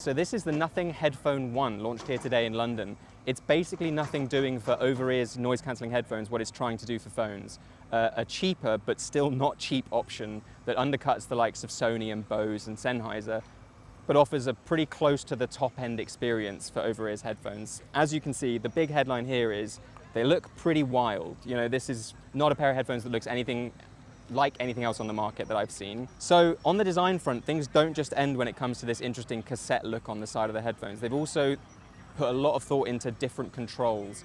So this is the Nothing Headphone 1, launched here today in London. It's basically Nothing doing for over-ears noise-cancelling headphones what it's trying to do for phones. A cheaper, but still not cheap option that undercuts the likes of Sony and Bose and Sennheiser, but offers a pretty close to the top-end experience for over-ears headphones. As you can see, the big headline here is they look pretty wild. You know, this is not a pair of headphones that looks anything like anything else on the market that I've seen. So on the design front, things don't just end when it comes to this interesting cassette look on the side of the headphones. They've also put a lot of thought into different controls.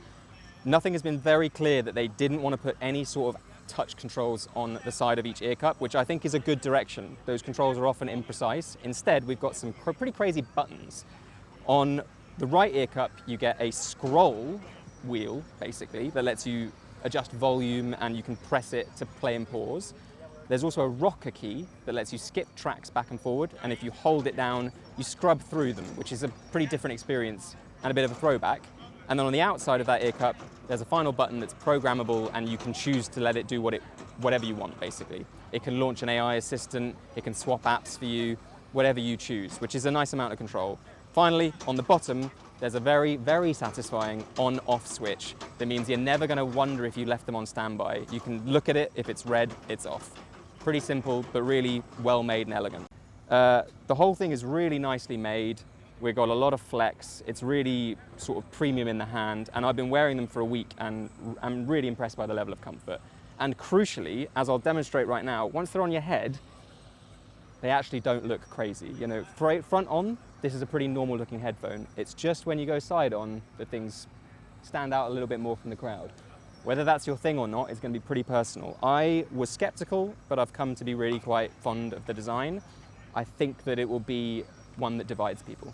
Nothing has been very clear that they didn't want to put any sort of touch controls on the side of each ear cup, which I think is a good direction. Those controls are often imprecise. Instead, we've got some pretty crazy buttons. On the right ear cup, you get a scroll wheel, basically, that lets you adjust volume and you can press it to play and pause. There's also a rocker key that lets you skip tracks back and forward, and if you hold it down, you scrub through them, which is a pretty different experience and a bit of a throwback. And then on the outside of that ear cup, there's a final button that's programmable and you can choose to let it do whatever you want, basically. It can launch an AI assistant, it can swap apps for you, whatever you choose, which is a nice amount of control. Finally, on the bottom, there's a very, very satisfying on-off switch that means you're never going to wonder if you left them on standby. You can look at it, if it's red, it's off. Pretty simple, but really well-made and elegant. The whole thing is really nicely made. We've got a lot of flex. It's really sort of premium in the hand, and I've been wearing them for a week and I'm really impressed by the level of comfort. And crucially, as I'll demonstrate right now, once they're on your head, they actually don't look crazy. You know, front on, this is a pretty normal looking headphone. It's just when you go side on that things stand out a little bit more from the crowd. Whether that's your thing or not is going to be pretty personal. I was skeptical, but I've come to be really quite fond of the design. I think that it will be one that divides people.